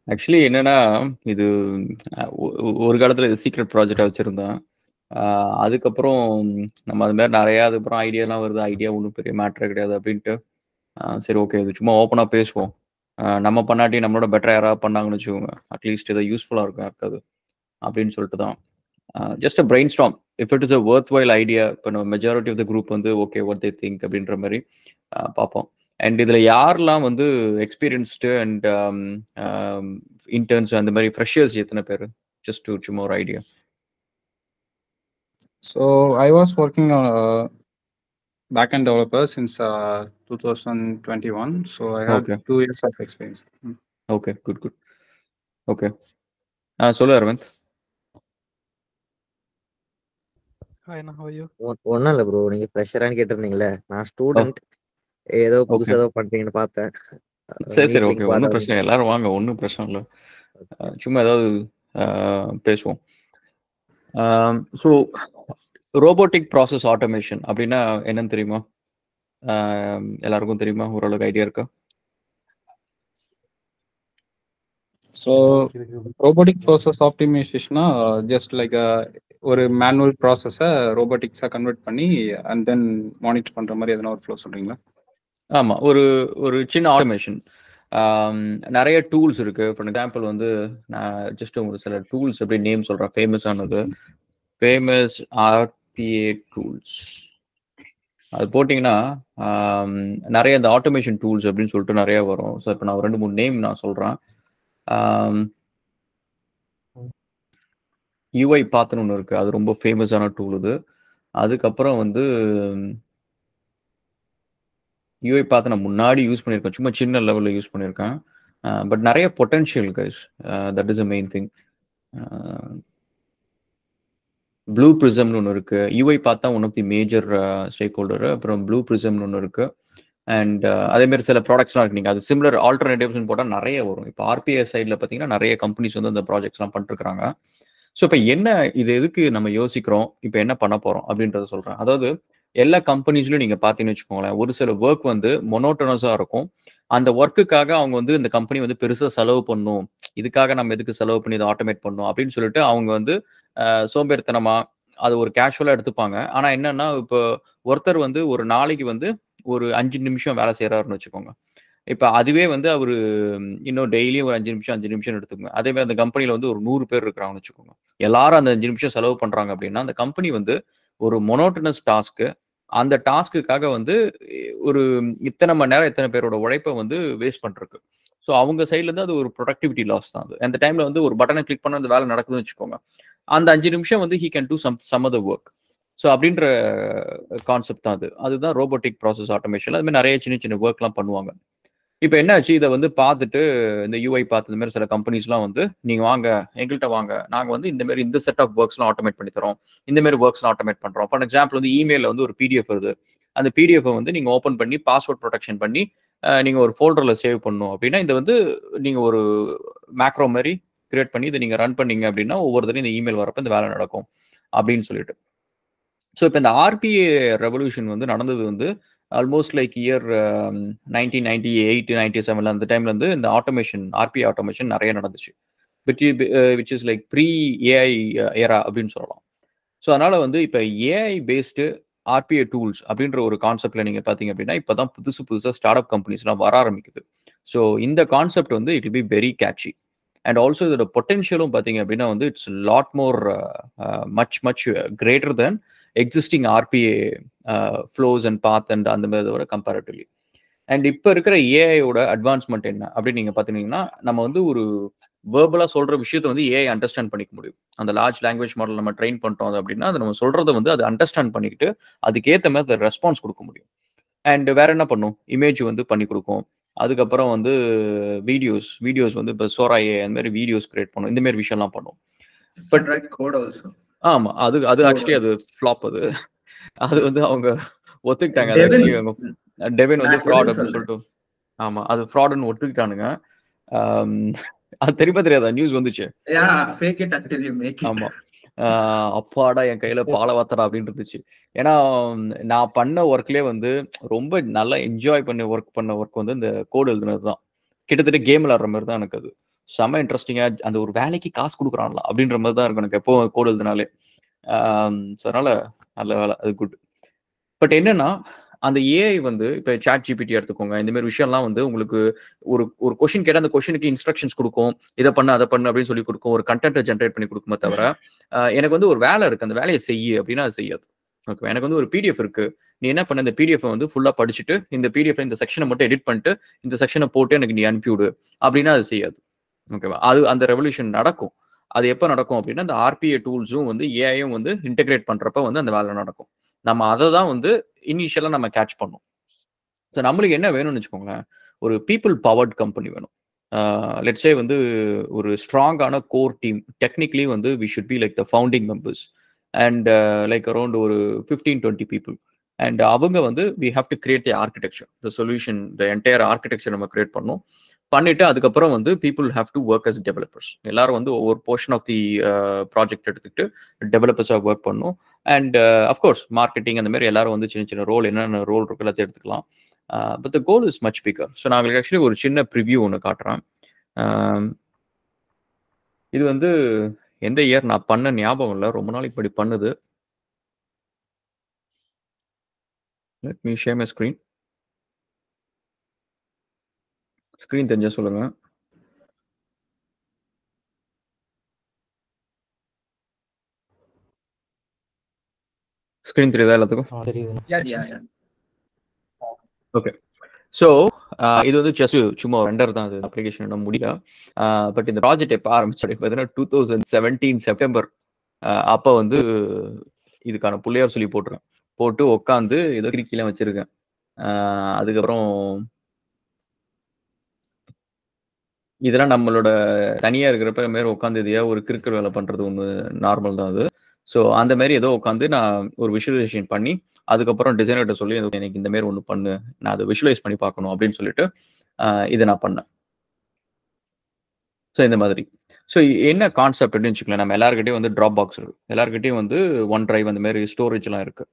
Actually என்னன்னா, இது ஒரு காலத்தில இது சீக்ரெட் ப்ராஜெக்ட்டா வச்சிருந்தோம். அ அதுக்கப்புறம் நம்ம அது மாரி நெறையா அதுக்கப்புறம் ஐடியாலாம் வருது. ஐடியா ஒண்ணும் பெரிய மேட்டரே கிடையாது அப்டின்ட்டு, சரி ஓகே இது சும்மா ஓப்பனா பேசுவோம். நம்ம பண்ணாட்டி நம்மளோட பெட்டரா யாராவது பண்ணாங்கன்னு வச்சுக்கோங்க. அட்லீஸ்ட் ஏதோ யூஸ்ஃபுல்லா இருக்கும் யாருக்காவது. அப்டின்னு சொல்லிட்டு தான். Just a brain storm. If it is a Worth while idea இப்ப நம்ம மெஜாரிட்டி ஆஃப் த குரூப் வந்து ஓகே வாட் தே திங்க் அப்டின்ற மாரி பார்ப்போம். அண்ட் இதுல யாரெல்லாம் வந்து எக்ஸ்பீரியன்ஸ்டு அண்ட் இன்டர்ன்ஸ் அந்த மாரி ஃப்ரெஷர்ஸ் எத்தன பேரு? ஜஸ்ட் டு சும்மா ஒரு idea. So I was working on backend developer since 2021. So I had okay. 2 years of experience. Okay. Good, good. Okay. சொல்லு Aravind. Hi, Anna, how are you? ஒன்றும் இல்லை bro. நீங்கள் ஃப்ரெஷரான்னு கேட்டிருந்தீங்களே, நான் ஓ! ஸ்டூடெண்ட். ஏதோ ஓகே. புதுசாக ஏதோ பண்ணுறீங்கன்னு பார்த்தேன். சரி, சரி. Meet okay. லிங்க் ஒண்ணும் பார்த்தா பிரச்சனை இல்ல. எல்லாரும் வாங்க. ஒண்ணும் பிரச்சனை இல்ல. சும்மா ஏதாவது பேசுவோம். ஸோ ரோபோட்டிக் ப்ராசஸ் ஆட்டோமேஷன் அப்டின்னா என்னன்னு தெரியுமா? எல்லாருக்கும் தெரியுமா? ஓரளவுக்கு ஐடியா இருக்கா? So robotic process optimization just like ஒரு மேனுவல் ப்ராசஸை ரோபோட்டிக்ஸாக கன்வெர்ட் பண்ணி அண்ட் தென் மானிட்டர் பண்ணுற மாதிரி எதனா ஒரு ஃப்ளோ சொல்கிறீங்களா? ஆமா. ஒரு சின்ன ஆட்டோமேஷன். நெறைய டூல்ஸ் இருக்கு. ஃபார் எக்ஸாம்பிள் வந்து நான் ஜஸ்ட் ஒரு சில டூல்ஸ் அப்டி நேம் சொல்றேன். ஃபேமஸ் ஆனது. Famous RBA tools. அது போட்டீங்கன்னா, நெறைய இந்த ஆட்டோமேஷன் டூல்ஸ் அப்டின்னு சொல்லிட்டு நெறைய வரும். ஸோ இப்ப நான் ஒரு 2, 3 நேம் நான் சொல்றேன். யுஐ பாத்ன்னு ஒண்ணு இருக்கு. அது ரொம்ப ஃபேமஸான டூல் இது. அதுக்கப்புறம் வந்து யுஐ பாத் நான் முன்னாடி யூஸ் பண்ணியிருக்கேன். சும்மா சின்ன லெவல்ல யூஸ் பண்ணியிருக்கேன். பட் நெறைய potential guys. That is the main thing. Blue பிரிசம்னு ஒண்ணு இருக்கு. யுஐ பாத் தான் one of the major stakeholder. அப்புறம் ப்ளூ பிரிசம்னு ஒண்ணு இருக்கு. அண்ட் அதே மாரி சில ப்ராடக்ட்ஸ்லாம் இருக்கு. நீங்க அது சிமிலர் ஆல்டர்னேட்டிவ்ஸ்ன்னு போட்டா நெறைய வரும். இப்ப ஆர்பிஐ சைட்ல பார்த்தீங்கன்னா, நெறைய கம்பெனிஸ் வந்து அந்த ப்ராஜெக்ட்ஸ்லாம் பண்ணிட்டுருக்காங்க. ஸோ இப்ப என்ன இது எதுக்கு நம்ம யோசிக்கிறோம்? இப்ப என்ன பண்ண போறோம்? அப்படின்றத சொல்றேன். அதாவது எல்லா கம்பெனிஸ்லயும் நீங்க பார்த்தீங்கன்னு வச்சுக்கோங்களேன், ஒரு சில வொர்க் வந்து மோனோட்டோனஸா இருக்கும். அந்த வொர்க்குக்காக அவங்க வந்து இந்த கம்பெனி வந்து பெருசா செலவு பண்ணணும். இதுக்காக நம்ம எதுக்கு செலவு பண்ணி இத ஆட்டோமேட் பண்ணணும் அப்படின்னு சொல்லிட்டு அவங்க வந்து சோம்பேறித்தனமா அது ஒரு கேஷுவலா எடுத்துப்பாங்க. ஆனா என்னன்னா, இப்போ ஒருத்தர் வந்து ஒரு நாளைக்கு வந்து ஒரு 5 நிமிஷம் வேலை செய்றாருன்னு வச்சுக்கோங்க. இப்ப அதுவே வந்து அவரு இன்னும் டெய்லியும் ஒரு 5 நிமிஷம், 5 நிமிஷம்னு எடுத்துக்கோங்க. அதே மாரி அந்த கம்பெனில வந்து ஒரு 100 பேர் இருக்கிறாங்கன்னு வச்சுக்கோங்க. எல்லாரும் அந்த 5 நிமிஷம் செலவு பண்றாங்க அப்படின்னா, அந்த கம்பெனி வந்து ஒரு மோனோட்டோனஸ் டாஸ்க் அந்த டாஸ்க்குக்காக வந்து ஒரு இத்தன மணி நேரம், இத்தன பேரோட உழைப்ப வந்து வேஸ்ட் பண்ருக்கு. ஸோ அவங்க சைட்ல இருந்து அது ஒரு புரொடக்டிவிட்டி லாஸ் தான் அது. அந்த டைம்ல வந்து ஒரு பட்டன கிளிக் பண்ணா அந்த வேலை நடக்குதுன்னு வச்சுக்கோங்க. அந்த 5 நிமிஷம் வந்து he can do some other work. So அப்படின்ற கான்செப்ட் தான் அது. அதுதான் ரோபோட்டிக் ப்ராசஸ் ஆட்டோமேஷன்ல. அது மாரி நெறைய சின்ன சின்ன வொர்க்லாம் பண்ணுவாங்க. இப்ப என்ன ஆச்சு, இத வந்து பார்த்துட்டு இந்த யுஐ பார்த்து இந்த மாரி சில கம்பெனிஸ்லாம் வந்து, "நீங்க வாங்க, எங்கள்ட்ட வாங்க. நாங்க வந்து இந்த மாரி இந்த செட் ஆஃப் வொர்க்ஸ்லாம் ஆட்டோமேட் பண்ணி தர்றோம். இந்த மாரி வொர்க்ஸ்லாம் ஆட்டோமேட் பண்றோம்." ஃபார் எக்ஸாம்பிள் வந்து இமெயில்ல வந்து ஒரு பிடிஎஃப் வருது. அந்த பிடிஎஃப்ப வந்து நீங்க ஓப்பன் பண்ணி பாஸ்வேர்ட் புரொடெக்ஷன் பண்ணி, நீங்க ஒரு ஃபோல்டர்ல சேவ் பண்ணணும் அப்படின்னா, இத வந்து நீங்க ஒரு மேக்ரோ மாரி கிரியேட் பண்ணி இத நீங்க ரன் பண்ணீங்க அப்படின்னா, ஒவ்வொரு தடவையும் இந்த இமெயில் வரப்ப இந்த வேலை நடக்கும். அப்படின்னு சொல்லிட்டு. ஸோ இப்ப இந்த ஆர்பிஏ ரெவல்யூஷன் வந்து நடந்தது வந்து ஆல்மோஸ்ட் லைக் இயர் 1998, 97 அந்த டைம்ல இருந்து இந்த ஆட்டோமேஷன் ஆர்பிஏ ஆட்டோமேஷன் நெறைய நடந்துச்சு. Which is like pre AI era அப்படின்னு சொல்லலாம். ஸோ அதனால வந்து இப்ப ஏஐ பேஸ்டு ஆர்பிஏ டூல்ஸ் அப்படின்ற ஒரு கான்செப்ட்ல நீங்க பார்த்தீங்க அப்படின்னா, இப்பதான் புதுசு புதுசா ஸ்டார்ட் அப் கம்பெனிஸ்லாம் வர ஆரம்பிக்குது. ஸோ இந்த கான்செப்ட் வந்து it will be very catchy. And also இதோட பொட்டன்ஷியலும் பார்த்தீங்க அப்படின்னா வந்து it's lot more much greater than existing RPA flows and both and அந்த மாதிரியோட கம்பேரிட்டிவ்லி. அண்ட் இப்ப இருக்கிற ஏஐயோட அட்வான்ஸ்மெண்ட் என்ன அப்படின்னு நீங்க பாத்தீங்கன்னா, நம்ம வந்து ஒரு வெர்பலா சொல்ற விஷயத்த வந்து ஏஐ அண்டர்ஸ்டாண்ட் பண்ணிக்க முடியும். அந்த லார்ஜ் லாங்குவேஜ் மாடல் நம்ம ட்ரெயின் பண்ணிட்டோம் அது அப்படின்னா, அது நம்ம சொல்றத வந்து அது அண்டர்ஸ்டாண்ட் பண்ணிக்கிட்டு, அதுக்கேத்த மாரி அது ரெஸ்பான்ஸ் குடுக்க முடியும். அண்ட் வேற என்ன பண்ணும்? இமேஜ் வந்து பண்ணி குடுக்கும். அதுக்கப்புறம் வந்து வீடியோஸ் வந்து இப்ப சோரா ஏஐ அந்த மாரி வீடியோஸ் கிரியேட் பண்ணும். இந்த மாரி விஷயம்லாம் பண்ணும். But write code also. ஆமா. அது ஆக்சுவலி அது ஃப்ளாப் அது. அது வந்து அவங்க ஒத்துக்கிட்டாங்க. அது டெவின் ஆக்சுவலி அவங்க டெவின் வந்து நான் ஃப்ராட் டெவின் அப்படின்னு சொல்றேன். சொல்லிட்டு ஆமா. அது ஃப்ராடுன்னு ஒத்துக்கிட்டானுங்க. ஆம், அது தெரியுமா தெரியாதா? நியூஸ் வந்துச்சு. Ya fake it until you make it. ஆமா. ஆ அப்பாடா! என் கையில பால வாத்தடா அப்படின்னு இருந்துச்சு. ஏன்னா, நான் பண்ண ஒர்க்லயே வந்து ரொம்ப நல்லா என்ஜாய் பண்ணி ஒர்க் பண்ண ஒர்க் வந்து இந்த கோட் எழுதுனது தான். கிட்டத்தட்ட கேம் விளையாடுற மாரி தான் எனக்கு அது. செம்ம இன்ட்ரெஸ்டிங்கா அந்த ஒரு வேலைக்கு காசு குடுக்குறான்ல அப்படின்ற மாதிரி தான் இருக்கும் எனக்கு எப்போ கோட் எழுதுனாலே. ஸோ அதனால நல்ல வேலை அது குட். பட் என்னன்னா அந்த ஏஐ வந்து இப்ப சாட் ஜிபிடி எடுத்துக்கோங்க. இந்த மாதிரி விஷயம்லாம் வந்து உங்களுக்கு ஒரு ஒரு கொஸ்டின் கேட்டா அந்த கொஸ்டினுக்கு இன்ஸ்ட்ரக்ஷன்ஸ் குடுக்கும். இத பண்ணு, அத பண்ணு அப்படின்னு சொல்லி குடுக்கும். ஒரு கன்டென்ட்ட ஜெனரேட் பண்ணி குடுக்குமே தவிர, எனக்கு வந்து ஒரு வேலை இருக்கு. அந்த வேலைய செய்யு அப்படின்னா அது செய்யாது. ஓகேவா? எனக்கு வந்து ஒரு பிடிஎஃப் இருக்கு. நீ என்ன பண்ணு, இந்த பிடிஎஃப் வந்து ஃபுல்லா படிச்சுட்டு, இந்த பிடிஎஃப்ல இந்த செக்ஷன மட்டும் எடிட் பண்ணிட்டு, இந்த செக்ஷன போட்டு எனக்கு நீ அனுப்பி விடு அப்படின்னா அது செய்யாது. ஓகேவா? அது அந்த ரெவல்யூஷன் நடக்கும். அது எப்ப நடக்கும் அப்படின்னா, இந்த ஆர்பிஏ டூல்ஸும் வந்து ஏஐயும் வந்து இன்டகிரேட் பண்றப்ப வந்து அந்த வேலை நடக்கும். நம்ம அத தான் வந்து இனிஷியலா நம்ம கேட்ச் பண்ணோம். ஸோ நம்மளுக்கு என்ன வேணும்னு வச்சுக்கோங்களேன், ஒரு பீப்பிள் பவர்ட் கம்பெனி வேணும். லெட்ஸ் சே வந்து ஒரு ஸ்ட்ராங்கான கோர் டீம். டெக்னிக்கலி வந்து we should be like the founding members and like around ஒரு 15-20 பீப்புள். அண்ட் அவங்க வந்து we have to create the architecture, the solution, the entire architecture நம்ம create பண்ணணும். பண்ணிட்டு அதுக்கப்புறம் வந்து people have to work as developers. எல்லாரும் வந்து ஒவ்வொரு போர்ஷன் ஆஃப் தி ப்ராஜெக்ட் எடுத்துக்கிட்டு டெவலப்பர்ஸாக ஒர்க் பண்ணணும். அண்ட் அஃப்கோர்ஸ் மார்க்கெட்டிங் அந்த மாதிரி எல்லாரும் வந்து சின்ன சின்ன ரோல் என்னென்ன ரோல் இருக்கு எல்லாத்தையும் எடுத்துக்கலாம். But the goal is much figure. So நான் உங்களுக்கு ஆக்சுவலி ஒரு சின்ன ப்ரிவியூ ஒன்று காட்டுறேன். இது வந்து எந்த இயர் நான் பண்ண ஞாபகம் இல்லை, ரொம்ப நாளைக்கு முன்னாடி பண்ணுது. Let me share my screen. Screen தெரிஞ்சா சொல்லுங்க. ஸ்க்ரீன் தெரியுதா எல்லாத்துக்கும்? தெரியுது. ஓகே. ஸோ இது வந்து ஜஸ்ட் சும்மா ரெண்டர் தான். அது அப்ளிகேஷன் இன்னும் முடியல. பட் இந்த ப்ராஜெக்ட் எப்போ ஆரம்பிச்சு பார்த்தீங்கன்னா 2017 செப்டம்பர் அப்போ வந்து இதுக்கான புள்ளையார் சொல்லி போட்டிருக்கேன். போட்டு உட்காந்து ஏதோ கிரிக்கிலாம் வச்சிருக்கேன். அதுக்கப்புறம் இதெல்லாம் நம்மளோட தனியா இருக்கிறப்ப மாரி உட்காந்து எதையா ஒரு கிறுக்கல் வேலை பண்றது ஒன்று நார்மல் தான் அது. ஸோ அந்த மாதிரி ஏதோ உட்காந்து நான் ஒரு விஷுவலைசேஷன் பண்ணி அதுக்கப்புறம் டிசைனர்கிட்ட சொல்லி எனக்கு இந்த மாதிரி ஒன்று பண்ணு, நான் அதை விஷுவலைஸ் பண்ணி பார்க்கணும் அப்படின்னு சொல்லிட்டு இதை நான் பண்ணேன். ஸோ இந்த மாதிரி. ஸோ என்ன கான்செப்ட் அப்படின்னு வச்சுக்கலாம், நம்ம எல்லாருக்கிட்டையும் வந்து ட்ராப் பாக்ஸ் இருக்கு, எல்லாருக்கிட்டையும் வந்து ஒன் டிரைவ் அந்த மாதிரி ஸ்டோரேஜ்லாம் இருக்கு.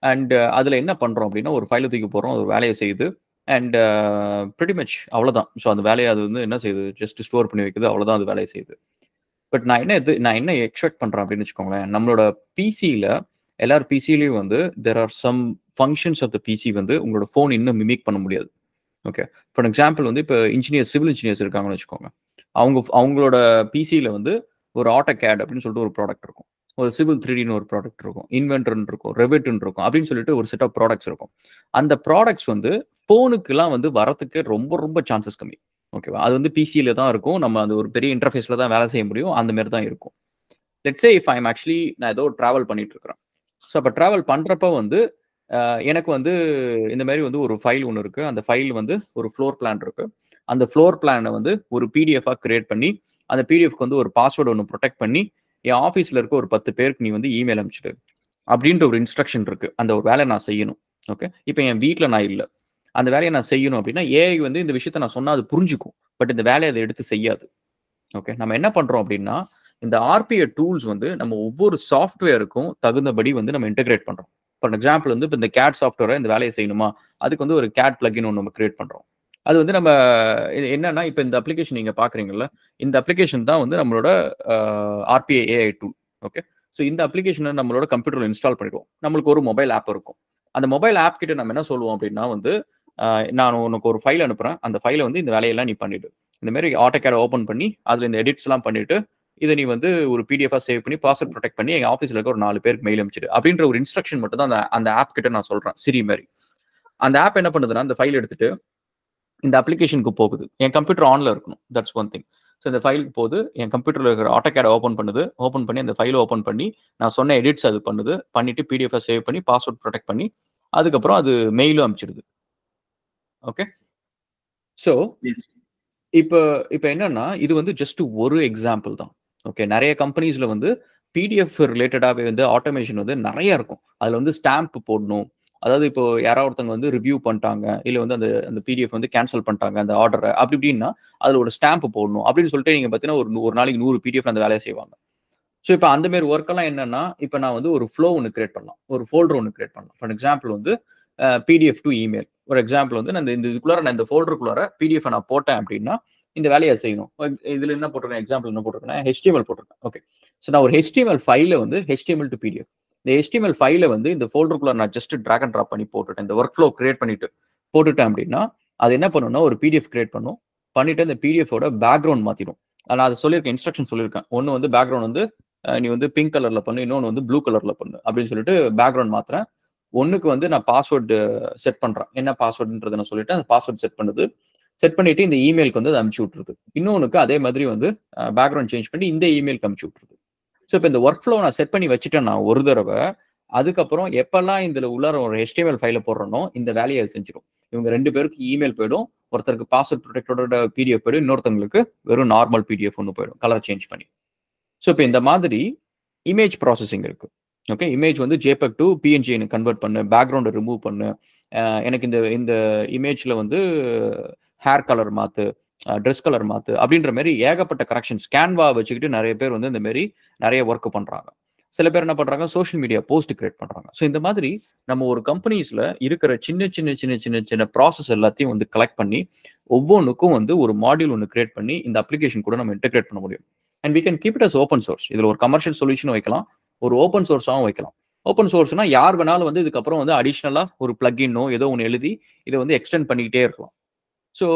அண்ட் அதில் என்ன பண்ணுறோம் அப்படின்னா ஒரு ஃபைலை தூக்கி போகிறோம், ஒரு வேலையை செய்யுது. அண்ட் ப்ரிட்டி மச் அவ்வளோதான். ஸோ அந்த வேலையை அது வந்து என்ன செய்யுது, ஜஸ்ட் ஸ்டோர் பண்ணி வைக்குது, அவ்வளோதான் அது வேலையை செய்யுது. பட் நான் என்ன எக்ஸ்பெக்ட் பண்ணுறேன் அப்படின்னு வச்சுக்கோங்களேன், நம்மளோட பிசியில் எல்லார் பிசிலையும் வந்து there are some functions of the PC வந்து உங்களோட ஃபோன் இன்னும் மிமிக் பண்ண முடியாது. ஓகே, ஃபார் எக்ஸாம்பிள் வந்து இப்போ சிவில் இன்ஜினியர்ஸ் இருக்காங்கன்னு வச்சுக்கோங்க. அவங்களோட பிசியில் வந்து ஒரு ஆட்டோகேட் அப்படின்னு சொல்லிட்டு ஒரு ப்ராடக்ட் இருக்கும், ஒரு சிவில் 3Dன்னு ஒரு ப்ராடக்ட் இருக்கும், இன்வென்டர்ன்னு இருக்கும், ரெவிட்ன்னு இருக்கும் அப்படின்னு சொல்லிட்டு ஒரு செட் ஆஃப் ப்ராடக்ட்ஸ் இருக்கும். அந்த ப்ராடக்ட்ஸ் வந்து ஃபோனுக்குலாம் வந்து வரத்துக்கு ரொம்ப ரொம்ப சான்சஸ் கம்மி. ஓகேவா? அது வந்து பிசியில் தான் இருக்கும், நம்ம அந்த ஒரு பெரிய இன்டர்ஃபேஸில் தான் வேலை செய்ய முடியும், அந்த மாதிரி தான் இருக்கும். Let's say if I am actually நான் ஏதோ ட்ராவல் பண்ணிட்டு இருக்கிறேன். ஸோ அப்போ ட்ராவல் பண்ணுறப்ப வந்து எனக்கு வந்து இந்த மாதிரி வந்து ஒரு ஃபைல் ஒன்று இருக்குது. அந்த ஃபைல் வந்து ஒரு ஃப்ளோர் பிளான் இருக்குது. அந்த ஃப்ளோர் பிளானை வந்து ஒரு பிடிஎஃபாக கிரியேட் பண்ணி அந்த பிடிஎஃப்க்கு வந்து ஒரு பாஸ்வேர்டு ஒன்று ப்ரொடெக்ட் பண்ணி என் ஆஃபீஸில் இருக்க ஒரு 10 பேருக்கு நீ வந்து இமெயில் அனுப்பிச்சிடு அப்படின்ற ஒரு இன்ஸ்ட்ரக்ஷன் இருக்குது. அந்த ஒரு வேலையை நான் செய்யணும். ஓகே, இப்போ என் வீட்டில் நான் இல்லை, அந்த வேலையை நான் செய்யணும் அப்படின்னா ஏஐ வந்து இந்த விஷயத்த நான் சொன்னால் அது புரிஞ்சுக்கும், பட் இந்த வேலையை அதை எடுத்து செய்யாது. ஓகே, நம்ம என்ன பண்ணுறோம் அப்படின்னா இந்த ஆர்பிஏ டூல்ஸ் வந்து நம்ம ஒவ்வொரு சாஃப்ட்வேருக்கும் தகுந்தபடி வந்து நம்ம இன்டெகிரேட் பண்ணுறோம். ஃபார் எக்ஸாம்பிள் வந்து இப்போ இந்த கேட் சாஃப்ட்வேரை இந்த வேலையை செய்யணுமா, அதுக்கு வந்து ஒரு கேட் பிளகின் ஒன்று நம்ம கிரியேட் பண்ணுறோம். அது வந்து நம்ம என்னன்னா இப்போ இந்த அப்ளிகேஷன் நீங்கள் பார்க்குறீங்கல்ல, இந்த அப்ளிகேஷன் தான் வந்து நம்மளோட RBA AI tool. Okay, so இந்த அப்ளிகேஷனை நம்மளோட கம்ப்யூட்டரில் இன்ஸ்டால் பண்ணிடுவோம். நம்மளுக்கு ஒரு மொபைல் ஆப் இருக்கும். அந்த மொபைல் ஆப் கிட்ட நம்ம என்ன சொல்லுவோம் அப்படின்னா வந்து நான் உனக்கு ஒரு ஃபைல் அனுப்புகிறேன், அந்த ஃபைலை வந்து இந்த வேலையெல்லாம் நீ பண்ணிவிடு. இந்த மாதிரி ஆட்டோகேடை ஓப்பன் பண்ணி அதில் இந்த எடிட்ஸ்லாம் பண்ணிவிட்டு இதை நீ வந்து ஒரு பிடிஎஃபாக சேவ் பண்ணி பாஸ்வேர்ட் ப்ரொடெக்ட் பண்ணி எங்கள் ஆஃபீஸில் இருக்க ஒரு 4 பேருக்கு மெயில் அனுப்பிச்சிடு அப்படின்ற ஒரு இன்ஸ்ட்ரக்ஷன் மட்டும் தான் அந்த ஆப் கிட்ட நான் சொல்கிறேன். சிரி மாதிரி அந்த ஆப் என்ன பண்ணுதுன்னா அந்த ஃபைல் எடுத்துட்டு இந்த அப்ளிகேஷனுக்கு போகுது. என் கம்ப்யூட்டர் ஆனில் இருக்கணும், தட்ஸ் ஒன் திங். ஸோ இந்த ஃபைலுக்கு போகுது, என் கம்ப்யூட்டரில் இருக்கிற ஆட்டோகேடை ஓப்பன் பண்ணுது, ஓப்பன் பண்ணி அந்த ஃபைலை ஓப்பன் பண்ணி நான் சொன்ன எடிட்ஸ் அது பண்ணுது, பண்ணிவிட்டு பிடிஎஃபாக சேவ் பண்ணி பாஸ்வேர்ட் ப்ரொடெக்ட் பண்ணி அதுக்கப்புறம் அது மெயிலும் அனுப்பிச்சிடுது. ஓகே, ஸோ இப்போ என்னன்னா இது வந்து ஜஸ்ட் ஒரு எக்ஸாம்பிள் தான். ஓகே, நிறைய கம்பெனிஸ்ல வந்து பிடிஎஃப் ரிலேட்டடாகவே வந்து ஆட்டோமேஷன் வந்து நிறைய இருக்கும். அதில் வந்து ஸ்டாம்ப் போடணும். அதாவது இப்போ யாராவது ஒருத்தவங்க வந்து ரிவ்யூ பண்ணிட்டாங்க, இல்லை வந்து அந்த பிடிஎஃப் வந்து கேன்சல் பண்ணிட்டாங்க அந்த ஆர்டரை, அப்படி இப்படின்னா அதில் ஒரு ஸ்டாம்ப் போடணும் அப்படின்னு சொல்லிட்டு நீங்கள் பார்த்தீங்கன்னா ஒரு நாளைக்கு 100 பிடிஎஃப் அந்த வேலையை செய்வாங்க. ஸோ இப்போ அந்த மாதிரி ஒர்க்கெல்லாம் என்னன்னா இப்போ நான் வந்து ஒரு ஃப்ளோ ஒன்று கிரியேட் பண்ணலாம், ஒரு ஃபோல்டர் ஒன்று கிரியேட் பண்ணலாம். ஃபார் எக்ஸாம்பிள் வந்து பிடிஎஃப் டு இமெயில். ஒரு எக்ஸாம்பிள் வந்து நான் இந்த இதுக்குள்ளார நான் இந்த ஃபோல்டருக்குள்ளார பிடிஎஃப் நான் போட்டேன் அப்படின்னா இந்த வேலையை செய்யணும். இதுல என்ன போட்டிருக்கேன், எக்ஸாம்பிள் என்ன போட்டிருக்கேன், HTML போட்டிருக்கேன். ஓகே, ஸோ நான் ஒரு HTML ஃபைல வந்து HTML டு PDF, இந்த HTML ஃபைல வந்து இந்த ஃபோல்டருக்குள்ள நான் ஜஸ்ட் ட்ராக் அண்ட் ட்ராப் பண்ணி போட்டுட்டேன், இந்த ஒர்க் ஃப்ளோ கிரியேட் பண்ணிட்டு போட்டுட்டேன் அப்படின்னா அது என்ன பண்ணணும்னா ஒரு PDF கிரியேட் பண்ணும், பண்ணிட்டு அந்த பிடிஎஃபோட பேக்ரவுண்ட் மாத்திடும். நான் அதை சொல்லியிருக்கேன், இன்ஸ்ட்ரக்ஷன் சொல்லியிருக்கேன். ஒன்று வந்து பேக்ரவுண்ட் வந்து நீ வந்து பிங்க் கலர்ல பண்ணு, இன்னொன்று வந்து ப்ளூ கலர்ல பண்ணு அப்படின்னு சொல்லிட்டு பேக்ரவுண்ட் மாத்துறேன். ஒன்றுக்கு வந்து நான் பாஸ்வேர்டு செட் பண்றேன், என்ன பாஸ்வேர்டுன்றதை நான் சொல்லிட்டு அந்த பாஸ்வேர்டு செட் பண்ணுது, செட் பண்ணிட்டு இந்த இமெயிலுக்கு வந்து அதை அனுப்பிச்சு விட்டுருது. இன்னொன்றுக்கு அதே மாதிரி வந்து பேக்ரவுண்ட் சேஞ்ச் பண்ணி இந்த இமெயிலுக்கு அனுப்பிச்சு விட்டுருது. ஸோ இப்போ இந்த ஒர்க் ஃப்ளோ நான் செட் பண்ணி வச்சுட்டேன் நான் ஒரு தடவை. அதுக்கப்புறம் எப்பெல்லாம் இதுல உள்ளார ஒரு HTML ஃபைல போடுறனோ இந்த வேலையை செஞ்சிடும். இவங்க 2 பேருக்கு இமெயில் போயிடும், ஒருத்தருக்கு பாஸ்வேர்ட் ப்ரொடெக்டோட PDF போயிடும், இன்னொருத்தவங்களுக்கு வெறும் நார்மல் PDF ஒன்று போயிடும் கலர் சேஞ்ச் பண்ணி. ஸோ இப்போ இந்த மாதிரி இமேஜ் ப்ராசஸிங் இருக்கு. ஓகே, இமேஜ் வந்து JPEG டு PNG கன்வெர்ட் பண்ணு, பேக்ரவுண்டை ரிமூவ் பண்ணு, எனக்கு இந்த இமேஜ்ல வந்து ஹேர் கலர் மாத்து, ட்ரெஸ் கலர் மாத்து அப்படின்ற மாதிரி ஏகப்பட்ட கரெக்ஷன்ஸ் கேன்வா வச்சுக்கிட்டு நிறைய பேர் வந்து இந்த மாதிரி நிறைய ஒர்க் பண்றாங்க. சில பேர் என்ன பண்றாங்க, சோஷியல் மீடியா போஸ்ட் கிரியேட் பண்றாங்க. ஸோ இந்த மாதிரி நம்ம ஒரு கம்பெனிஸ்ல இருக்கிற சின்ன சின்ன சின்ன சின்ன சின்ன ப்ராசஸ் எல்லாத்தையும் வந்து கலெக்ட் பண்ணி ஒவ்வொன்றுக்கும் வந்து ஒரு மாடியூல் ஒன்று கிரியேட் பண்ணி இந்த அப்ளிகேஷன் கூட நம்ம இன்டெகிரேட் பண்ண முடியும். And we can keep it as open source. இதுல ஒரு கமர்ஷியல் சொல்யூஷன் வைக்கலாம், ஒரு ஓப்பன் சோர்ஸாகவும் வைக்கலாம். ஓப்பன் சோர்ஸ்னா யார் வேணாலும் வந்து இதுக்கப்புறம் வந்து அடிஷ்னலா ஒரு பிளக்இன்னோ ஏதோ ஒன்று எழுதி இதை வந்து எக்ஸ்டெண்ட் பண்ணிக்கிட்டே இருக்கலாம். ஸோ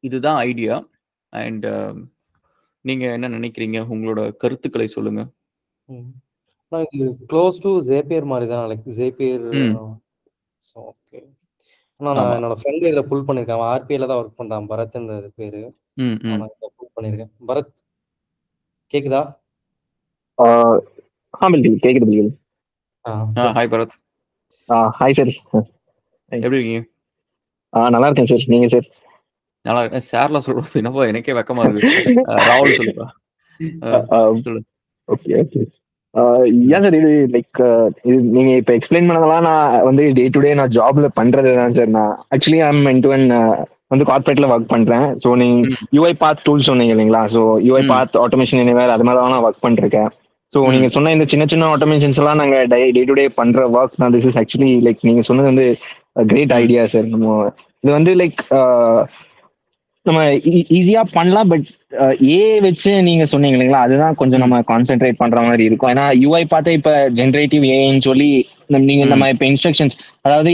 இதுதான் ஐடியா. அண்ட் நீங்க என்ன நினைக்கிறீங்க, உங்களோட கருத்துக்களை சொல்லுங்க. இது க்ளோஸ் டு Zapier மாதிரி தான், லைக் Zapier. ஸோ ஓகே, ஆனால் நான் என்னோட ஃப்ரெண்டு இதில் புல் பண்ணியிருக்கேன், அவன் RPAல தான் ஒர்க் பண்ணுறான், பரத்ன்றது பேரு. நான் இதில் புல் பண்ணியிருக்கேன். பரத் கேக்குதா? கேக்குது. ஹாய் பரத். ஹாய் சார், எப்படி இருக்கீங்க? நல்லா இருக்கேன் சார், நீங்க சார்? நல்லா இருக்கேன். சார்லாம் சொல்றோம், என்னப்பா எனக்கே வெக்கமா இருக்கு. ராகுல் சொல்லுப்பா. Okay okay. ஏன் சார் இது லைக் இது நீங்க இப்ப எக்ஸ்பிளைன் பண்ணதெல்லாம் நான் வந்து டே டு டே நான் ஜாப்ல பண்றது தான் சார். நான் ஆக்சுவலி ஐம் வந்து கார்பரேட்ல ஒர்க் பண்றேன். ஸோ நீங்க யூஐ பாத் டூல் சொன்னீங்க இல்லைங்களா? So UI path automation anywhere அது மாதிரி தான் நான் ஒர்க் பண்ணிருக்கேன். ஸோ நீங்க சொன்ன இந்த சின்ன சின்ன ஆட்டோமேஷன்ஸ் எல்லாம் நாங்க டே டு டே பண்ற ஒர்க் தான். திஸ் இஸ் ஆக்சுவலி லைக் நீங்க சொன்னது வந்து கிரேட் ஐடியா சார். நம்ம இது வந்து லைக் நம்ம ஈஸியா பண்ணலாம், பட் ஏ வச்சு நீங்க சொன்னீங்க இல்லைங்களா, அதுதான் கொஞ்சம் நம்ம கான்சென்ட்ரேட் பண்ற மாதிரி இருக்கும். ஏன்னா யூஐ பார்த்தா இப்ப ஜென்ரேட்டிவ் ஏன்னு சொல்லி நீங்க நம்ம இப்ப இன்ஸ்ட்ரக்ஷன்ஸ், அதாவது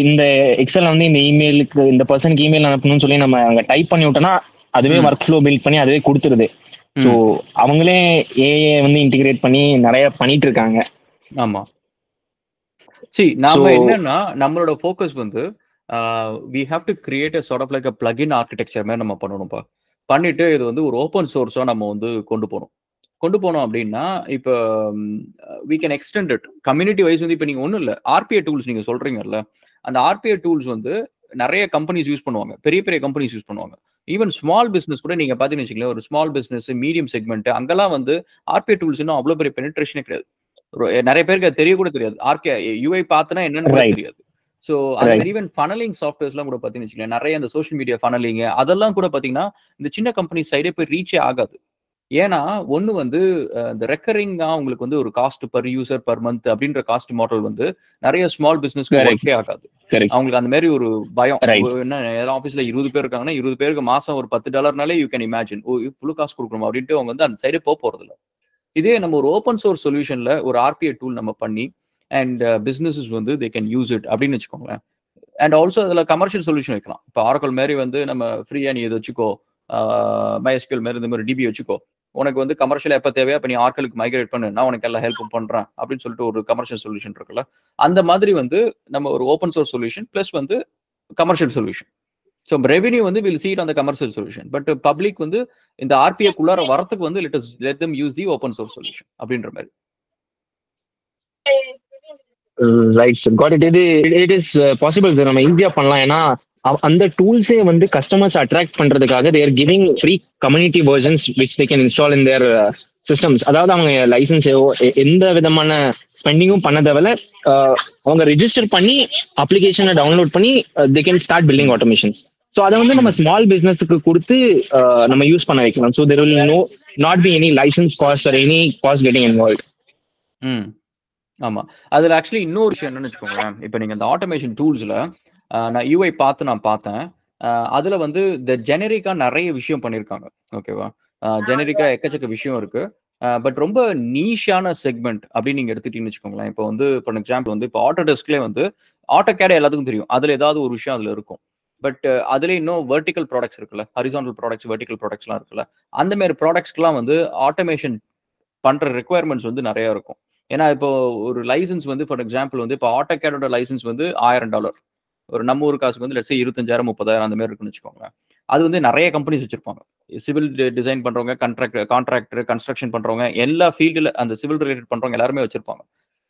இந்த எக்ஸல் வந்து இந்த இமெயிலுக்கு இந்த பர்சனுக்கு இமெயில் அனுப்பணும்னு சொல்லி நம்ம அங்க டைப் பண்ணி விட்டோம்னா அதுவே ஒர்க் ஃப்ளோ பில்ட் பண்ணி அதுவே கொடுத்துருது. ஸோ அவங்களே ஏஏ வந்து இன்டிகிரேட் பண்ணி நிறைய பண்ணிட்டு இருக்காங்க. ஆமா, சரி நாம என்னன்னா நம்மளோட ஃபோக்கஸ் வந்து we have to create a sort of like a plugin architecture மாதிரி நம்ம பண்ணணும்ப்பா. பண்ணிட்டு இது வந்து ஒரு ஓப்பன் சோர்ஸா நம்ம வந்து கொண்டு போனோம் அப்படின்னா இப்போ we can extend it community wise. வந்து இப்போ நீங்க ஒன்றும் இல்லை, RPA டூல்ஸ் நீங்க சொல்றீங்கல்ல, அந்த RPA டூல்ஸ் வந்து நிறைய கம்பெனிஸ் யூஸ் பண்ணுவாங்க, பெரிய பெரிய கம்பெனிஸ் யூஸ் பண்ணுவாங்க. ஈவன் ஸ்மால் பிசினஸ் கூட நீங்க பாத்தீங்கன்னு வச்சுக்கோங்களேன், ஒரு ஸ்மால் பிசினஸ் மீடியம் செக்மெண்ட் அங்கெல்லாம் வந்து RPA டூல்ஸ் இன்னும் அவ்வளவு பெரிய பெனிட்ரேஷனே கிடையாது. நிறைய பேருக்கு அது தெரிய கூட தெரியாது. யூஐ பார்த்தனா என்னன்னு தெரியாது. ஸோ அந்த ஈவன் ஃபனலிங் சாஃப்ட்வேர்ஸ்லாம் கூட பார்த்தீங்கன்னு வச்சுக்கோங்களேன், நிறைய இந்த சோஷியல் மீடியா ஃபனலிங் அதெல்லாம் கூட பார்த்தீங்கன்னா இந்த சின்ன கம்பெனி சைடே போய் ரீச்சே ஆகாது. ஏன்னா ஒன்று வந்து இந்த ரெக்கரிங்கா உங்களுக்கு வந்து ஒரு cost per user per month அப்படின்ற காஸ்ட் மாடல் வந்து நிறைய ஸ்மால் பிசினஸ்க்கு ஒர்க்கே ஆகாது. அவங்களுக்கு அந்த மாதிரி ஒரு பயம். என்ன ஆஃபீஸ்ல 20 பேர் இருக்காங்கன்னா 20 பேருக்கு மாசம் ஒரு $10 யூ கேன் இமேஜின் ஃபுல்லு காசு கொடுக்கணும் அப்படின்ட்டு அவங்க வந்து அந்த சைடே போறது இல்லை. இதே நம்ம ஒரு ஓப்பன் சோர்ஸ் சொல்யூஷன்ல ஒரு RPA டூல் நம்ம பண்ணி அண்ட் பிசினஸஸ் வந்து தே கேன் யூஸ் இட் அப்படின்னு வச்சுக்கோங்களேன். அண்ட் ஆல்சோ அதில் கமர்ஷியல் சொல்யூஷன் வைக்கலாம். இப்போ ஆரக்கிள் மாதிரி வந்து நம்ம ஃப்ரீயா நீ இதை வச்சுக்கோ, MySQL மாதிரி இந்த மாதிரி DB வச்சுக்கோ, உனக்கு வந்து கமர்ஷியல் எப்போ தேவையா இப்போ நீ ஆர்க்கலுக்கு மைக்ரேட் பண்ணு, நான் உனக்கு எல்லாம் ஹெல்ப் பண்றேன் அப்படின்னு சொல்லிட்டு ஒரு கமர்ஷியல் சொல்யூஷன் இருக்குல்ல, அந்த மாதிரி வந்து நம்ம ஒரு ஓப்பன் சோர்ஸ் சொல்யூஷன் பிளஸ் வந்து கமர்ஷியல் சொல்யூஷன். ஸோ ரெவன்யூ வந்து வில் சீட் அந்த கமர்ஷியல் சொல்யூஷன், பட் பப்ளிக் வந்து இந்த RPA-க்குள்ளார வரத்துக்கு வந்து let them use the open source solution அப்படின்ற மாதிரி. Right sir, got it. It is possible sir, நம்ம ஈஸியா பண்ணலாம். ஏன்னா அந்த டூல்ஸே வந்து கஸ்டமர்ஸ் அட்ராக்ட் பண்றதுக்காக they're giving free community versions which they can install in their systems. அதாவது அவங்க லைசன்ஸோ எந்த விதமான ஸ்பெண்டிங்கும் பண்ண தேவையில்ல, அவங்க ரெஜிஸ்டர் பண்ணி அப்ளிகேஷனை டவுன்லோட் பண்ணி they can start building automations. So அதை வந்து நம்ம ஸ்மால் பிசினஸுக்கு கொடுத்து நம்ம யூஸ் பண்ண வைக்கலாம். So there will not be any licence cost or any cost getting involve. ஆமா, அதுல ஆக்சுவலி இன்னொரு விஷயம் என்னன்னு வச்சுக்கோங்களேன். இப்போ நீங்க இந்த ஆட்டோமேஷன் டூல்ஸ்ல நான் யூஐ நான் பார்த்தேன். அதுல வந்து இந்த ஜெனரிக்கா நிறைய விஷயம் பண்ணியிருக்காங்க. ஓகேவா? ஜெனரிக்கா எக்கச்சக்க விஷயம் இருக்கு. பட் ரொம்ப நீஷான செக்மெண்ட் அப்படின்னு நீங்க எடுத்துட்டீங்கன்னு வச்சுக்கோங்களேன். இப்போ வந்து ஃபார் எக்ஸாம்பிள் வந்து இப்போ ஆட்டோடெஸ்க்லேயே வந்து ஆட்டோகேட் எல்லாத்துக்கும் தெரியும். அதுல ஏதாவது ஒரு விஷயம் அதுல இருக்கும். பட் அதுல இன்னும் வெர்டிகல் ப்ராடக்ட்ஸ் இருக்குல்ல, ஹரிசாண்டல் ப்ராடக்ட்ஸ், வெர்டிகல் ப்ராடக்ட்ஸ்லாம் இருக்குல்ல. அந்த மாதிரி ப்ராடக்ட்ஸ்க்குலாம் வந்து ஆட்டோமேஷன் பண்ற ரெக்யர்மெண்ட்ஸ் வந்து நிறைய இருக்கும். ஏன்னா இப்போ ஒரு லைசன்ஸ் வந்து ஃபார் எக்ஸாம்பிள் வந்து இப்போ ஆட்டோகேடோட லைசன்ஸ் வந்து $1000. ஒரு நம்ம ஊர் காசுக்கு வந்து லெட்ஸ் சே 25,000 30,000 அந்த மாதிரி இருக்குன்னு வச்சுக்கோங்களேன். அது வந்து நிறைய கம்பெனிஸ் வச்சிருப்பாங்க. சிவில் டிசைன் பண்றவங்க, கான்ட்ராக்டர், கன்ஸ்ட்ரக்ஷன் பண்றவங்க, எல்லா ஃபீல்டுல அந்த சிவில் ரிலேட்டட் பண்றவங்க எல்லாருமே வச்சிருப்பாங்க.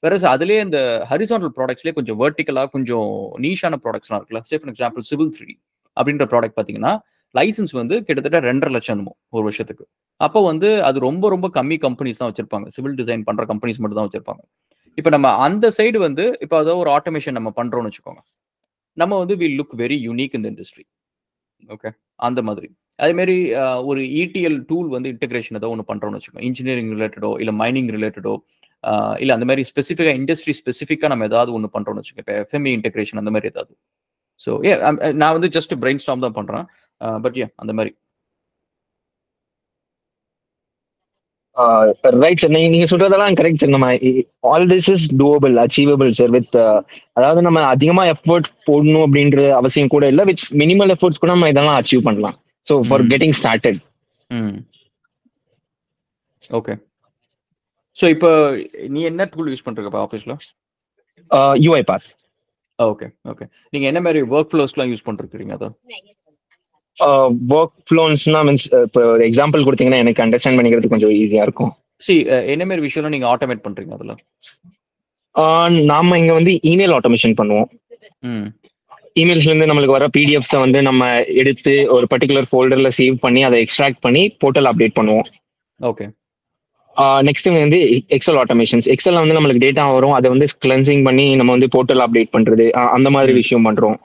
வேற அதுலயே இந்த ஹரிசாண்டல் ப்ராடக்ட்ஸ்லேயே கொஞ்சம் வெர்டிகலா கொஞ்சம் நீஷான ப்ராடக்ட்ஸ்லாம் இருக்குல்ல. Say for example civil 3D அப்படின்ற ப்ராடக்ட் பார்த்தீங்கன்னா லைசன்ஸ் வந்து கிட்டத்தட்ட 2.5 லட்சம் ஒரு வருஷத்துக்கு. அப்போ வந்து அது ரொம்ப ரொம்ப கம்மி கம்பெனிஸ் தான் வச்சிருப்பாங்க. சிவில் டிசைன் பண்ற கம்பெனிஸ் மட்டும் தான் வச்சிருப்பாங்க. இப்போ நம்ம அந்த சைடு வந்து இப்போ ஏதோ ஒரு ஆட்டோமேஷன் நம்ம பண்றோம்னு வச்சுக்கோங்க. நம்ம வந்து we look very unique in the industry. Okay, அந்த மாதிரி அதே மாதிரி ஒரு இடிஎல் டூல் வந்து இன்டெகிரேஷன் ஏதோ ஒன்று பண்றோம்னு வச்சுக்கோங்க. இன்ஜினியரிங் ரிலேட்டடோ இல்லை மைனிங் ரிலேட்டடோ இல்லை அந்த மாதிரி ஸ்பெசிஃபிக்காக இண்டஸ்ட்ரி ஸ்பெசிஃபிக்காக நம்ம ஏதாவது ஒன்று பண்றோம்னு வச்சுக்கோங்க. இப்போ எஃப்எம்இ இன்டெகிரேஷன் அந்த மாதிரி ஏதாவது. ஸோ நான் வந்து ஜஸ்ட் பிரெயின் ஸ்டார்ம் தான் பண்றேன். பட் அந்த மாதிரி ரைட் சார். நீங்க சொல்றதெல்லாம் கரெக்ட் சார். நம்ம all this is doable, achievable sir. With அதாவது நம்ம அதிகமா எஃபோர்ட் போடணும் அப்படின்ற அவசியம் கூட இல்லை. வித் மினிமல் எஃபோர்ட்ஸ் கூட நம்ம இதெல்லாம் அச்சீவ் பண்ணலாம். So for getting started. Okay. So இப்போ நீ என்ன டூல் யூஸ் பண்றீங்க ஆஃபீஸ்ல? UiPath. Okay okay. நீங்க என்ன மாதிரி ஒர்க் ஃப்ளோஸ்லாம் யூஸ் பண்ணிருக்கீங்க? அதை ஒர்க் ஃப்ளோன்ஸ்னா மீன்ஸ் இப்போ ஒரு எக்ஸாம்பிள் கொடுத்தீங்கன்னா எனக்கு அண்டர்ஸ்டாண்ட் பண்ணிக்கிறது கொஞ்சம் ஈஸியா இருக்கும். என்ன மாதிரி விஷயம்லாம் நீங்க ஆட்டோமேட் பண்றீங்க அதுல? நாம இங்க வந்து இமெயில் ஆட்டோமேஷன் பண்ணுவோம். இமெயில்ஸ்ல இருந்து நம்மளுக்கு வர பிடிஎஃப்ஸ வந்து நம்ம எடுத்து ஒரு பர்டிகுலர் ஃபோல்டர்ல சேவ் பண்ணி அதை எக்ஸ்ட்ராக்ட் பண்ணி போர்ட்டல் அப்டேட் பண்ணுவோம். ஓகே. நெக்ஸ்ட் வந்து எக்ஸல் ஆட்டோமேஷன்ஸ். எக்ஸல்ல வந்து நம்மளுக்கு டேட்டா வரும், அதை வந்து கிளென்சிங் பண்ணி நம்ம வந்து போர்ட்டல் அப்டேட் பண்றது, அந்த மாதிரி விஷயம் பண்றோம்.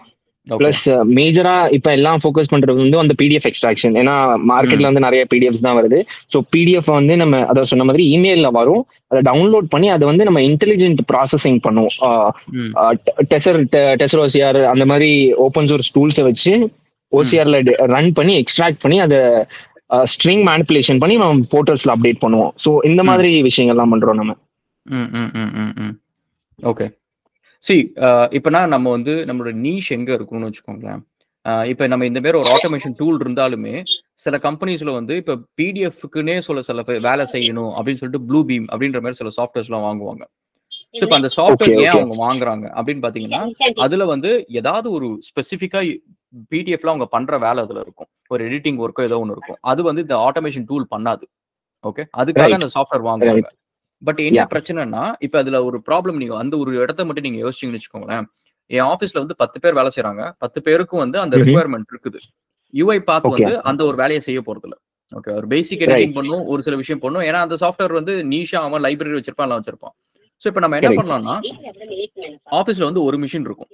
பிளஸ் மேஜரா இப்ப எல்லாம் ஃபோக்கஸ் பண்றது வந்து அந்த பிடிஎஃப் எக்ஸ்ட்ராக்ஷன். ஏன்னா மார்க்கெட்ல வந்து நிறைய பிடிஎஃப்ஸ் தான் வருது. ஸோ பிடிஎஃப் வந்து நம்ம அதை சொன்ன மாதிரி இமெயில்ல வரும், அதை டவுன்லோட் பண்ணி அதை வந்து நம்ம இன்டெலிஜென்ட் ப்ராசஸிங் பண்ணுவோம். டெசர் OCR அந்த மாதிரி ஓப்பன் சோர்ஸ் டூல்ஸை வச்சு OCRல ரன் பண்ணி எக்ஸ்ட்ராக்ட் பண்ணி அதை ஸ்ட்ரிங் மேனிபுலேஷன் பண்ணி நம்ம போர்ட்டல்ஸ்ல அப்டேட் பண்ணுவோம். ஸோ இந்த மாதிரி விஷயங்கள்லாம் பண்றோம் நம்ம. ஓகே. இப்பனா நம்ம வந்து நம்மளோட நீஷ் எங்க இருக்கும்னு வச்சுக்கோங்களேன். இப்ப நம்ம இந்த மாதிரி ஒரு ஆட்டோமேஷன் டூல் இருந்தாலுமே சில கம்பெனிஸ்ல வந்து இப்ப பிடிஎஃப்க்குன்னே சில வேலை செய்யணும் அப்படின்னு சொல்லிட்டு ப்ளூ பீம் அப்படின்ற மாதிரி சில சாஃப்ட்வேர்ஸ் எல்லாம் வாங்குவாங்க. ஸோ இப்போ அந்த சாஃப்ட்வேர் ஏன் அவங்க வாங்குறாங்க அப்படின்னு பாத்தீங்கன்னா அதுல வந்து ஏதாவது ஒரு ஸ்பெசிஃபிக்கா பிடிஎஃப்ல அவங்க பண்ற வேலை அதுல இருக்கும். ஒரு எடிட்டிங் ஒர்க்கோ ஏதோ ஒன்று இருக்கும். அது வந்து இந்த ஆட்டோமேஷன் டூல் பண்ணாது. ஓகே, அதுக்காக அந்த சாஃப்ட்வேர் வாங்குவாங்க. பட் என்ன பிரச்சனைனா இப்ப அதுல ஒரு ப்ராப்ளம். நீங்க அந்த ஒரு இடத்த மட்டும் நீங்க யோசிச்சீங்கன்னு வச்சுக்கோங்களேன். என் ஆஃபீஸ்ல வந்து 10 பேர் வேலை செய்யறாங்க. 10 பேருக்கும் வந்து அந்த ரெக்யர்மெண்ட் இருக்குது. UiPath வந்து அந்த ஒரு வேலையை செய்ய போறது இல்ல. ஓகே, ஒரு பேசிக் எடிட்டிங் பண்ணும், ஒரு சில விஷயம் பண்ணும். ஏன்னா அந்த சாஃப்ட்வேர் வந்து நீஷா அவன் லைப்ரரி வச்சிருப்பான், எல்லாம் வச்சிருப்பான். ஸோ இப்போ நம்ம என்ன பண்ணலாம்னா ஆஃபீஸ்ல வந்து ஒரு மிஷின் இருக்கும்.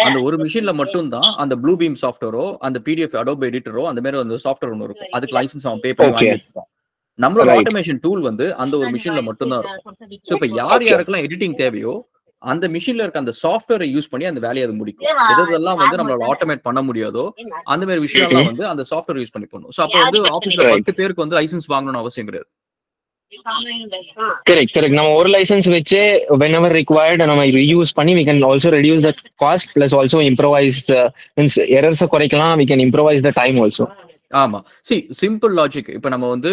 அந்த ஒரு மிஷின்ல மட்டும் தான் அந்த ப்ளூ பீம் சாஃப்ட்வேரோ அந்த பிடிஎஃப் அடோப் எடிட்டரோ அந்த மாதிரி அந்த சாஃப்ட்வேர் ஒன்று இருக்கும். அதுக்கு லைசன்ஸ் அவன் பே பண்ணி வாங்கி வச்சிருப்பான். நம்மளோட ஆட்டோமேஷன் டூல் வந்து அந்த ஒரு மிஷின்ல மட்டும் தான் இருக்கும். ஸோ இப்போ யாருக்கெல்லாம் எடிட்டிங் தேவையோ அந்த மிஷின்ல இருக்க அந்த சாஃப்ட்வேரை யூஸ் பண்ணி அந்த வேலையை அது முடிக்கும். எதெல்லாம் வந்து நம்மளால ஆட்டோமேட் பண்ண முடியாதோ அந்த மாதிரி விஷயம்லாம் வந்து அந்த சாஃப்ட்வேர் யூஸ் பண்ணி பண்ணும். ஸோ அப்போ வந்து ஆஃபீஸ்ல 10 பேருக்கு வந்து லைசன்ஸ் வாங்கணும்னு அவசியம் கிடையாது. கரெக்ட். நம்ம ஒரு லைசன்ஸ் வச்சு whenever required நம்ம reuse பண்ணி we can also reduce the cost plus also improvise means errors குறைக்கலாம். we can improvise the time also. ஆமா. Simple logic. இப்ப நம்ம வந்து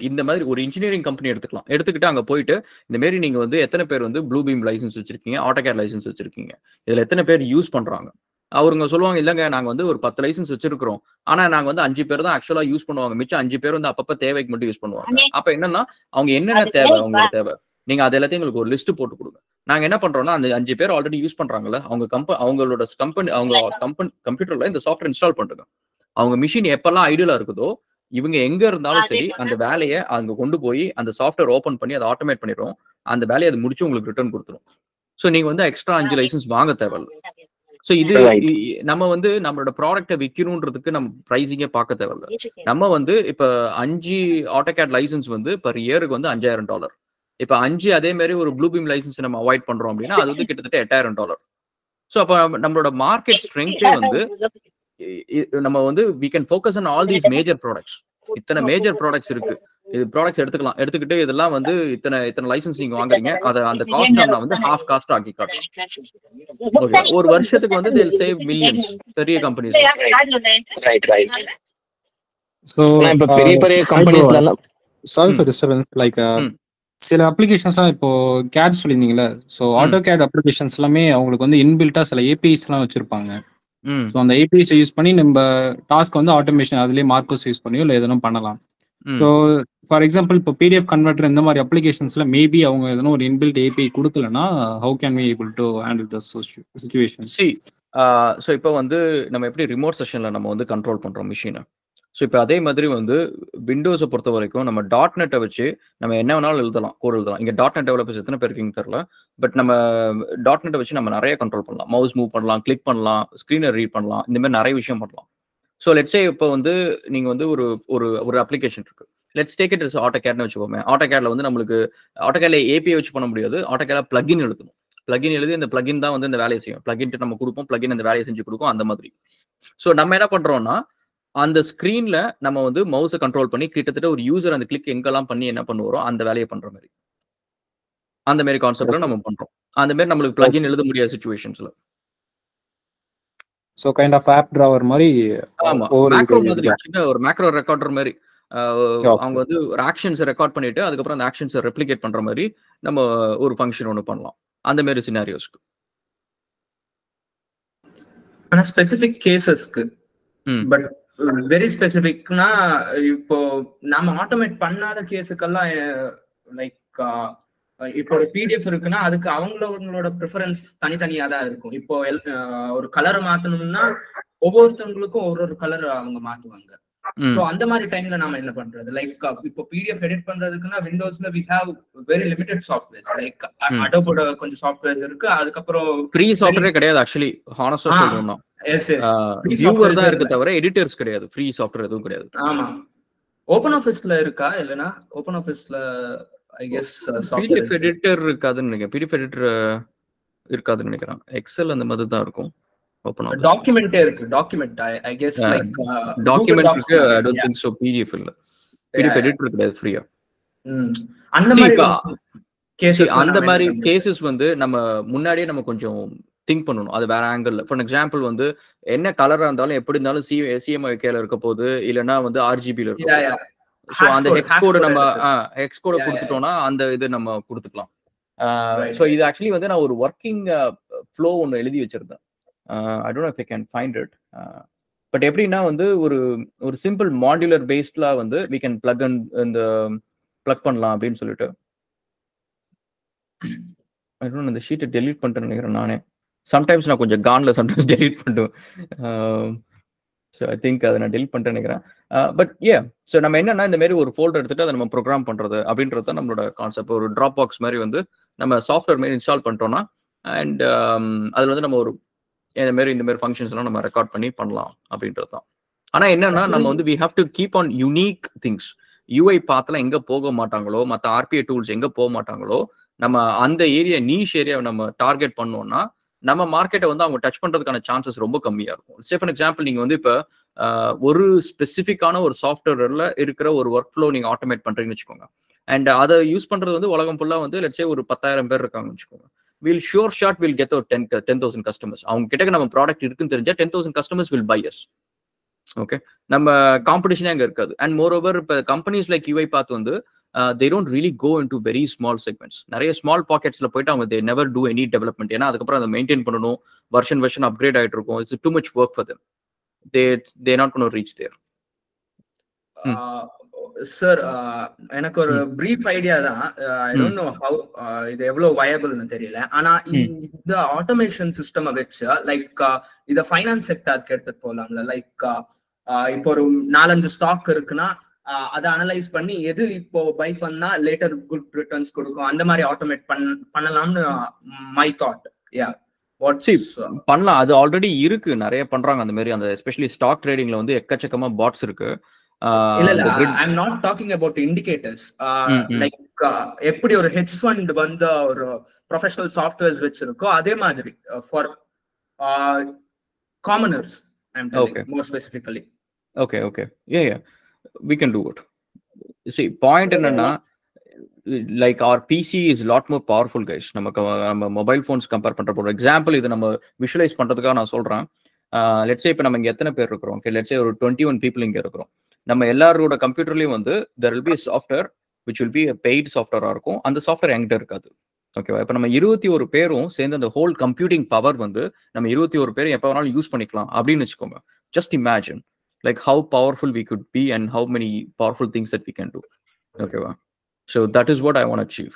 இந்த மாதிரி ஒரு இன்ஜினியரிங் கம்பெனி எடுத்துக்கிட்டு அங்க போயிட்டு இந்த மாதிரி நீங்க வந்து எத்தனை பேர் வந்து ப்ளூ பீம் லைசன்ஸ் வச்சிருக்கீங்க, ஆட்டோகேட் லைசன்ஸ் வச்சிருக்கீங்க, இதுல எத்தனை பேர் யூஸ் பண்றாங்க? அவருங்க சொல்லுவாங்க, இல்லங்க நாங்க வந்து ஒரு 10 லைசன்ஸ் வச்சிருக்கிறோம், ஆனா நாங்க வந்து 5 பேர் தான் ஆக்சுவலா யூஸ் பண்ணுவாங்க, மிச்சம் 5 பேர் வந்து அப்பப்ப தேவைக்கு மட்டும் யூஸ் பண்ணுவாங்க. அப்ப என்னன்னா அவங்க என்னென்ன தேவை, அவங்களோட தேவை, நீங்க அது எல்லாத்தையும் எங்களுக்கு ஒரு லிஸ்ட் போட்டு கொடுங்க. நாங்க என்ன பண்றோம்னா அந்த 5 பேர் ஆல்ரெடி யூஸ் பண்றாங்கல்ல, அவங்களோட கம்ப்யூட்டர்ல இந்த சாஃப்ட்வேர் இன்ஸ்டால் பண்ணுங்க. அவங்க மிஷின் எப்பெல்லாம் ஐடியலா இருக்குதோ இவங்க எங்க இருந்தாலும் சரி அந்த வேலையை அங்க கொண்டு போய் அந்த சாஃப்ட்வேர் ஓபன் பண்ணி அதை ஆட்டோமேட் பண்ணிடுறோம். அந்த வேலையை அது முடிச்சு உங்களுக்கு ரிட்டர்ன் கொடுத்துரும். ஸோ நீங்க வந்து எக்ஸ்ட்ரா 5 லைசன்ஸ் வாங்க தேவையில்ல. ஸோ இது நம்ம வந்து நம்மளோட ப்ராடக்டை விற்கணுன்றதுக்கு நம்ம பிரைசிங்கே பார்க்க தேவையில்ல. நம்ம வந்து இப்ப 5 ஆட்டோகேட் லைசன்ஸ் வந்து பர் இயருக்கு வந்து $5000. இப்ப 5 அதே மாதிரி ஒரு ப்ளூ பீம் லைசன்ஸ் நம்ம அவாய்ட் பண்றோம் அப்படின்னா அது வந்து கிட்டத்தட்ட $8000. ஸோ அப்ப நம்மளோட மார்க்கெட் ஸ்ட்ரென்த்தே வந்து நம்ம வந்து we can focus on all these major products. இத்தனை மேஜர் ப்ராடக்ட்ஸ் இருக்கு. இது ப்ராடக்ட்ஸ் எடுத்துக்கிட்டு இதெல்லாம் வந்து இத்தனை லைசன்ஸ் நீங்க வாங்குறீங்க, அதை அந்த காஸ்ட் நான் வந்து ஹாஃப் காஸ்ட் ஆக்கி காட்டலாம். ஓகே, ஒரு வருஷத்துக்கு வந்து they'll save millions பெரிய கம்பெனிஸ். ஸோ இப்ப பெரிய பெரிய கம்பெனிஸ்ல எல்லாம் சாரி ஃபார் டிஸ்டர்பன்ஸ். லைக் சில அப்ளிகேஷன்ஸ்லாம் இப்போ கேட் சொல்லியிருந்தீங்களே, ஸோ ஆட்டோ கேட் அப்ளிகேஷன்ஸ் எல்லாமே அவங்களுக்கு வந்து இன்பில்ட்டா சில ஏபிஐஸ்லாம் வச்சிருப்பாங்க. ஸோ அந்த ஏபிஐஸ் யூஸ் பண்ணி நம்ம டாஸ்க் வந்து ஆட்டோமேஷன் அதுலேயே மார்க்கஸ் யூஸ் பண்ணியோ இல்லை எதனும் பண்ணலாம். ஸோ ஃபார் எக்ஸாம்பிள் இப்போ பிடிஎஃப் கன்வெர்ட்டர் இந்த மாதிரி அப்ளிகேஷன்ஸ்ல மேபி அவங்க எதனா ஒரு இன்பில்ட் ஏபிஐ கொடுக்கலன்னா how can we able to handle the situation? So இப்போ வந்து நம்ம எப்படி ரிமோட் செஷன்ல நம்ம வந்து கண்ட்ரோல் பண்றோம் மிஷினை. ஸோ இப்போ அதே மாதிரி வந்து விண்டோஸை பொறுத்த வரைக்கும் நம்ம .NET வச்சு நம்ம என்ன வேணாலும் எழுதலாம், கோட் எழுதலாம். இங்கே .NET டெவலப்பர்ஸ் எத்தனை பேர் இருக்கீங்க தெரியல, பட் நம்ம .NET வச்சு நம்ம நிறைய கண்ட்ரோல் பண்ணலாம். மவுஸ் மூவ் பண்ணலாம், கிளிக் பண்ணலாம், ஸ்க்ரீனை ரீட் பண்ணலாம், இந்த மாதிரி நிறைய விஷயம் பண்ணலாம். ஸோ லெட்ஸே இப்போ வந்து நீங்க வந்து ஒரு ஒரு ஒரு அப்ளிகேஷன் இருக்கு, லெட்ஸ் டேக் இட் AutoCADனு வச்சுக்கோமே. AutoCADல வந்து நம்மளுக்கு AutoCADல ஏபிஐ வச்சு பண்ண முடியாது, AutoCADல பிளகின் எழுதணும். பிளகின் எழுதி அந்த பிளகின் தான் வந்து இந்த வேலையை செய்யும். பிளகின்ட்டு நம்ம கொடுப்போம், பிளகின் அந்த வேலையை செஞ்சு கொடுக்கும், அந்த மாதிரி. ஸோ நம்ம என்ன பண்றோம்னா அந்த ஸ்கிரீன்ல நம்ம வந்து மவுஸை கண்ட்ரோல் பண்ணி கிட்டத்தட்ட ஒரு யூசர் அந்த கிளிக் எங்கெல்லாம் பண்ணி என்ன பண்ணுவோம் அந்த வேலையை பண்ற மாதிரி, அந்த மாதிரி கான்செப்ட்ல நம்ம பண்றோம். அந்த மாதிரி நம்மளுக்கு பிளகின் எழுத முடியாத சிச்சுவேஷன்ஸ்ல. So kind of app drawer மாதிரி. ஆமா, மேக்ரோ மாதிரி, சின்ன ஒரு மேக்ரோ ரெக்கார்டர் மாதிரி. அவங்க வந்து ஒரு ஆக்ஷன்ஸை ரெக்கார்ட் பண்ணிட்டு அதுக்கப்புறம் அந்த ஆக்ஷன்ஸை ரெப்ளிகேட் பண்ற மாதிரி நம்ம ஒரு ஃபங்க்ஷன் ஒன்று பண்ணலாம் அந்த மாதிரி சினாரியோஸ்க்கு. ஆனா ஸ்பெசிபிக் கேசஸ்க்கு பட் வெரி ஸ்பெசிபிக்னா இப்போ நாம ஆட்டோமேட் பண்ணாத கேஸுக்கெல்லாம் லைக் இப்போ ஒரு பிடிஎஃப் இருக்குன்னா அதுக்கு அவங்களோட ப்ரிஃபரன்ஸ் தனித்தனியா தான் இருக்கும். இப்போ ஒரு கலரை மாத்தணும்னா ஒவ்வொருத்தவங்களுக்கும் ஒரு கலர் அவங்க மாத்துவாங்க. சோ அந்த மாதிரி டைம்ல நாம என்ன பண்றது? லைக் இப்போ பிடிஎஃப் எடிட் பண்றதுக்குன்னா விண்டோஸ்ல we have very limited softwares. Like அடோபோட கொஞ்சம் சாஃப்ட்வேர்ஸ் இருக்கு, அதுக்கப்புறம் ஃப்ரீ சாஃப்ட்வேர் கிடையாது. ஆக்சுவலி ஹானஸ்டா சொல்லணும்னா வியூவர் தான் இருக்கு தவிர எடிட்டர்ஸ் கிடையாது. ஃப்ரீ சாஃப்ட்வேர் எதுவும் கிடையாது. ஆமா, ஓபன் ஆஃபீஸ்ல இருக்கா? இல்லனா ஓபன் ஆஃபீஸ்ல ஐ கெஸ் பிடிஎஃப் எடிட்டர் இருக்காதுன்னு நினைக்கிறேன். பிடிஎஃப் எடிட்டர் இருக்காதுன்னு நினைக்கிறேன். எக்ஸல் அந்த மாதிரி தான் இருக்கும். ஓபன் ஆஃபீஸ் டாக்குமெண்டே இருக்கு. Document I guess like document இருக்கு. I don't think so PDF இல்ல. பிடிஎஃப் எடிட்டர் கிடையாது ஃப்ரீயா. அந்த மாதிரி கேसेस அந்த மாதிரி கேसेस வந்து நம்ம முன்னாடியே நம்ம கொஞ்சம் திங்க் பண்ணணும். அது வேற ஆங்கிள். ஃபார் எக்ஸாம்பிள் வந்து என்ன கலரா இருந்தாலும் எப்படி இருந்தாலும் சிஎம்ஐகேல இருக்க போது, இல்லனா வந்து ஆர்ஜிபில இருக்க. சோ அந்த ஹெக்ஸ் கோட் நம்ம ஹெக்ஸ் கோட் கொடுத்துட்டோம்னா அந்த இது நம்ம கொடுத்துக்கலாம். சோ இது ஆக்சுவலி வந்து நான் ஒரு வர்க்கிங் ஃப்ளோ ஒன்னு எழுதி வச்சிருந்தேன். I don't know if I can find it. But எப்படின்னா வந்து ஒரு சிம்பிள் மாடுலர் பேஸ்ட்ல வந்து we can plug பண்ணலாம் அப்படின்னு சொல்லிட்டு. I don't know, இந்த ஷீட்டை டெலீட் பண்ணிட்டேன்னு நினைக்கிறேன் நானே. சம்டைம்ஸ் நான் கொஞ்சம் கான்ல சம்டைம்ஸ் டெலீட் பண்ணுவேன். ஸோ ஐ திங்க் அதை நான் டெலீட் பண்ணிட்டேன்னு நினைக்கிறேன். பட் ஸோ நம்ம என்னன்னா இந்த மாதிரி ஒரு ஃபோல்டர் எடுத்துட்டு அதை நம்ம ப்ரோக்ராம் பண்றது அப்படின்றது தான் நம்மளோட கான்செப்ட். ஒரு ட்ராப் பாக்ஸ் மாதிரி வந்து நம்ம சாஃப்ட்வேர் மாதிரி இன்ஸ்டால் பண்ணிட்டோம்னா அண்ட் அதில் வந்து நம்ம ஒரு இந்த மாதிரி ஃபங்க்ஷன்ஸ் எல்லாம் நம்ம ரெக்கார்ட் பண்ணி பண்ணலாம் அப்படின்றது தான். ஆனா என்னன்னா நம்ம வந்து we have to keep on unique things. UI பாத்தெல்லாம் எங்க போக மாட்டாங்களோ, மற்ற ஆர்பிஐ டூல்ஸ் எங்க போக மாட்டாங்களோ, நம்ம அந்த ஏரியா நீஷ் ஏரியாவை நம்ம டார்கெட் பண்ணோம்னா நம்ம மார்க்கெட்டை வந்து அவங்க டச் பண்றதுக்கான சான்சஸ் ரொம்ப கம்மியா இருக்கும். சே ஃபார் எக்ஸாம்பிள் நீங்க வந்து இப்ப ஒரு ஸ்பெசிஃபிக்கான ஒரு சாஃப்ட்வேர்ல இருக்கிற ஒரு ஒர்க் ஃப்ளோ நீங்க ஆட்டோமேட் பண்றீங்கன்னு வச்சுக்கோங்க. அண்ட் அதை யூஸ் பண்றது வந்து உலகம் ஃபுல்லா வந்து லெட்ஸ் சே ஒரு 10,000 பேர் இருக்காங்கன்னு வச்சுக்கோங்க. We'll sure shot we'll get our 10,000 customers. அவங்க கிட்ட நம்ம ப்ராடக்ட் இருக்குன்னு தெரிஞ்சா 10,000 customers will buy us. Okay, நம்ம காம்படிஷனே அங்க இருக்காது. அண்ட் மோர் ஓவர் இப்போ கம்பெனிஸ் லைக் யூஐ பார்த்து வந்து they don't really go into very small segments. நிறைய ஸ்மால் பாக்கெட்ஸ்ல போயிட்டு அவங்க they never do any development. ஏன்னா அதுக்கப்புறம் அதை மெயின்டைன் பண்ணணும், வருஷன் அப்கிரேட் ஆயிட்டு இருக்கும். It's too much work for them. They're not going to reach there. Sir எனக்கு ஒரு பிரீஃப் ஐடியா தான். ஐ டோன்ட் நோ ஹவ் இது எவ்வளவு வயபிள்னு தெரியல. ஆனா இந்த ஆட்டோமேஷன் சிஸ்டம் வச்சு லைக் இத ஃபைனான்ஸ் செக்டாருக்கு எடுத்துட்டு போகலாம்ல. லைக் இப்போ ஒரு 4-5 ஸ்டாக் இருக்குன்னா அதை அனலைஸ் பண்ணி எது இப்போ பை பண்ணா லேட்டர் குட் ரிட்டர்ன்ஸ் கொடுக்கும், அந்த மாதிரி ஆட்டோமேட் பண்ணலாம்னு மை தாட். பண்ணலாம், அது ஆல்ரெடி இருக்கு, நிறைய பண்றாங்க அந்த மாதிரி. அந்த எஸ்பெஷலி ஸ்டாக் ட்ரேடிங்ல வந்து எக்கச்சக்கமா பாட்ஸ் இருக்கு. இல்ல I'm not talking about indicators. Like எப்படி ஒரு ஹெட்ஜ் ஃபண்ட் வந்து ஒரு ப்ரொஃபஷனல் சாஃப்ட்வேர்ஸ் வச்சிருக்கோ அதே மாதிரி for commoners I'm telling Okay. more specifically. Okay. Yeah. We can do it. See, point என்னன்னா like our PC is a lot more powerful guys. நம்ம mobile phones compare பண்ற போற example இது நம்ம விஷுவலைஸ் பண்றதுக்காக நான் சொல்றேன். லெட்ஸ் சே இப்போ நம்ம இங்க எத்தனை பேர் இருக்கிறோம்? ஓகே, லெட்ஸ் சே ஒரு 21 people இங்க இருக்கிறோம். நம்ம எல்லாரோட கம்ப்யூட்டர்லயும் வந்து there will be a software which will be a paid software இருக்கும். அந்த சாஃப்ட்வேர் என்கிட்ட இருக்காது. ஓகேவா? இப்போ நம்ம 21 பேரும் சேர்ந்து அந்த ஹோல் கம்ப்யூட்டிங் பவர் வந்து நம்ம 21 பேரும் எப்போ வேணாலும் யூஸ் பண்ணிக்கலாம் அப்படின்னு வச்சுக்கோங்க. Just imagine like how powerful we could be and how many powerful things that we can do. ஓகேவா? So that is what I want to achieve.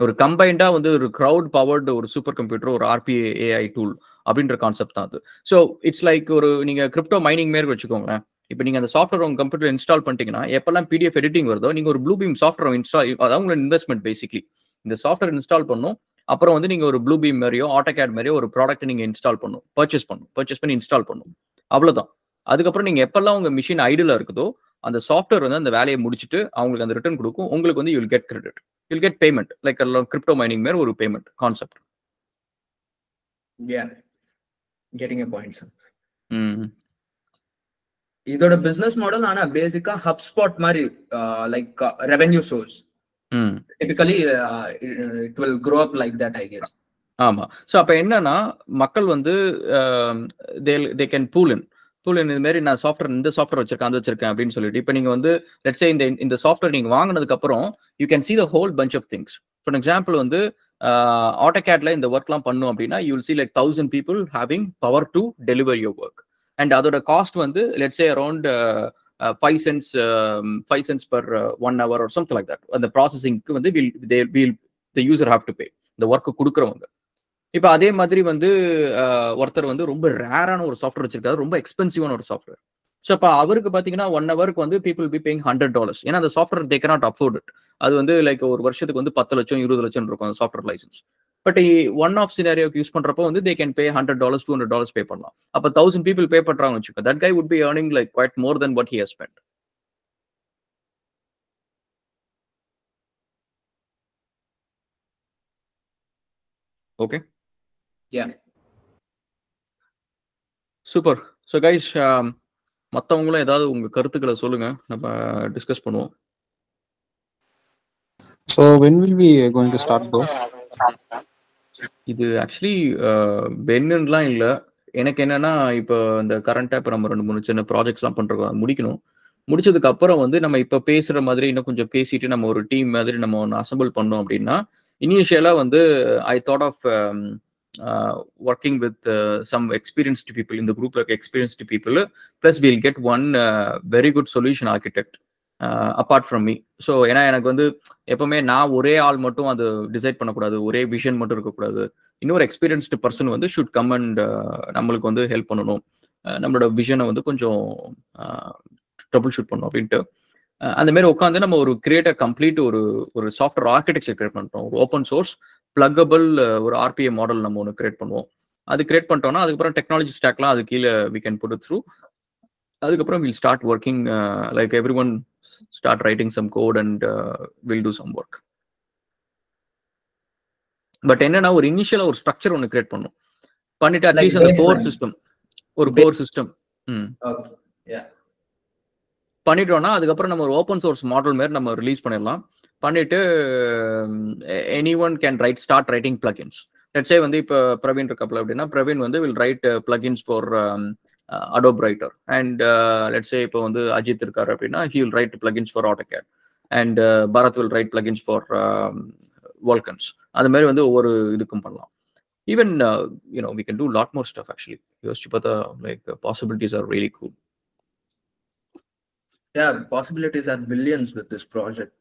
ஒரு கம்பைண்டா வந்து ஒரு கிரவுட் பவர்டு ஒரு சூப்பர் கம்ப்யூட்டர், ஒரு RPA AI டூல் அப்படின்ற concept தான் அது. So it's like ஒரு நீங்க கிரிப்டோ மைனிங் மாரி வச்சுக்கோங்களேன். இப்போ நீங்க அந்த சாஃப்ட்வேர் உங்க கம்ப்யூட்டர் இன்ஸ்டால் பண்ணிட்டீங்கன்னா எப்பெல்லாம் PDF எடிட்டிங் வருதோ நீங்க ஒரு ப்ளூபீம் சாஃப்ட்வேர் இன்ஸ்டால், அதாவது உங்களோட இன்வெஸ்ட்மெண்ட் பேசிக்லி இந்த சாஃப்ட்வேர் இன்ஸ்டால் பண்ணும். அப்புறம் வந்து நீங்க ஒரு ப்ளூபீம் மாதிரியோ ஆட்டோகேட் மாதிரியோ ஒரு ப்ராடக்ட் நீங்க இன்ஸ்டால் பண்ணும், பர்ச்சேஸ் பண்ணி இன்ஸ்டால் பண்ணும். அவ்வளவுதான். அதுக்கப்புறம் நீங்க எப்பெல்லாம் உங்க மிஷின் ஐடில் இருக்குதோ அந்த சாஃப்ட்வேர் வந்து அந்த வேலையை முடிச்சுட்டு அவங்களுக்கு அந்த ரிட்டர்ன் கொடுக்கும். உங்களுக்கு வந்து you'll get credit, you'll get payment, like crypto mining மாதிரி ஒரு payment concept. Yeah, getting a point, sir. இதோட பிசினஸ் மாடல் ஆனா பேசிக்கா ஹப்ஸ்பாட் மாதிரி like revenue source. Typically it will grow up like that, I guess. ஆமா. So அப்போ என்னன்னா மக்கள் வந்து they can pull in இது மாதிரி நான் இந்த சாஃப்ட்வேர் வச்சிருக்கேன், அது வச்சிருக்கேன் அப்படின்னு சொல்லிட்டு இப்போ நீங்க வந்து லெட்ஸ் சே இந்த சாஃப்ட்வேர் நீங்க வாங்கினதுக்கு அப்புறம் you can see the whole bunch of things. For example வந்து ஆட்டோகேட்ல இந்த ஒர்க்லாம் பண்ணும் அப்படின்னா you will see like 1000 people having power to deliver your work. And அதோட காஸ்ட் வந்து let's say around 5 cents per 1 hour or something like that. அந்த ப்ராசஸிங்க்கு வந்து the user have to pay, இந்த ஒர்க்கு கொடுக்குறவங்க. இப்போ அதே மாதிரி வந்து ஒருத்தர் வந்து ரொம்ப ரேரான ஒரு சாஃப்ட்வேர் வச்சிருக்காரு, ரொம்ப எக்ஸ்பென்சிவான ஒரு சாஃப்ட்வேர். ஸோ அப்போ அவருக்கு பார்த்தீங்கன்னா 1 hourக்கு வந்து பீப்புள் பி பேயிங் $100. ஏன்னா அந்த software they cannot afford it. அது வந்து லைக் ஒரு வருஷத்துக்கு வந்து 10 லட்சம் 20 லட்சம் இருக்கும் அந்த software license. But one of சினாரியோக்கு யூஸ் பண்றப்போ வந்து தே கேன் பே $100 $200 பே பண்ணலாம். அப்போ 1000 people பே பண்றாங்க வச்சுக்கோ, that guy would be earning like quite more than what he has spent. Okay. Yeah. Super. So guys, மற்றவங்களும் ஏதாவது உங்க கருத்துக்களை சொல்லுங்க, நம்ம டிஸ்கஸ் பண்ணுவோம். So when will we going to start, bro? இது ஆக்சுவலி பென்னுலாம் இல்லை. எனக்கு என்னன்னா இப்போ இந்த கரண்டா இப்போ நம்ம 2-3 சின்ன ப்ராஜெக்ட்ஸ்லாம் பண்றோம், முடிக்கணும். முடிச்சதுக்கு அப்புறம் வந்து நம்ம இப்போ பேசுற மாதிரி இன்னும் கொஞ்சம் பேசிட்டு நம்ம ஒரு டீம் மாதிரி நம்ம ஒன்று அசம்பிள் பண்ணோம் அப்படின்னா இனிஷியலா வந்து I thought of working with some experienced people in the group, like experienced people, plus we'll get one very good solution architect apart from me. So ஏன்னா எனக்கு வந்து எப்பவுமே நான் ஒரே ஆள் மட்டும் அது டிசைட் பண்ணக்கூடாது, ஒரே விஷன் மட்டும் இருக்கக்கூடாது. இன்னொரு எக்ஸ்பீரியன்ஸ்டு பர்சன் வந்து ஷுட் கம் அண்ட் நம்மளுக்கு வந்து ஹெல்ப் பண்ணணும், நம்மளோட விஷனை வந்து கொஞ்சம் ட்ரபிள் ஷூட் பண்ணணும் அப்படின்ட்டு அந்த மாதிரி உட்காந்து நம்ம ஒரு கிரியேட் கம்ப்ளீட் ஒரு சாஃப்ட்வேர் ஆர்கிடெக்சர் கிரியேட் பண்ணுறோம். ஒரு ஓப்பன் சோர்ஸ் பிளக்கபிள் ஒரு RPA மாடல் நம்ம ஒன்று கிரியேட் பண்ணுவோம். அது கிரியேட் பண்ணிட்டோம்னா அதுக்கப்புறம் டெக்னாலஜி ஸ்டாக்லாம் அது கீழே we can put it through. அதுக்கப்புறம் we'll start working like everyone start writing some code and we'll do some work. But என்னன்னா ஒரு இனிஷியலா ஒரு ஸ்ட்ரக்சர் ஒன்று கிரியேட் பண்ணும், பண்ணிட்டு அட்லீஸ்ட் அந்த கோர் சிஸ்டம் பண்ணிட்டோம்னா அதுக்கப்புறம் நம்ம ஒரு ஓப்பன் சோர்ஸ் மாடல் மாதிரி நம்ம ரிலீஸ் பண்ணிடலாம். பண்ணிட்டு anyone can start writing plugins. Let's say வந்து இப்போ பிரவீன் இருக்கப்பல அப்படின்னா பிரவீன் வந்து will write plugins for Adobe Writer, and let's say இப்போ வந்து அஜித் இருக்காரு அப்படின்னா he will write plugins for AutoCAD, and Bharat will write plugins for Vulkans. அந்த மாதிரி வந்து ஒவ்வொரு இதுக்கும் பண்ணலாம். Even we can do a lot more stuff actually. யோசிச்சு பார்த்தா like possibilities are really cool. Yeah, possibilities are billions with this project.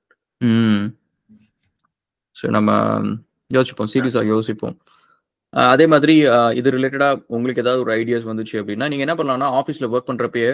So நம்ம யோசிப்போம், சீரியஸாக யோசிப்போம். அதே மாதிரி இது ரிலேட்டடாக உங்களுக்கு ஏதாவது ஒரு ஐடியாஸ் வந்துச்சு அப்படின்னா நீங்கள் என்ன பண்ணலாம்னா ஆஃபீஸில் ஒர்க் பண்ணுறப்பயே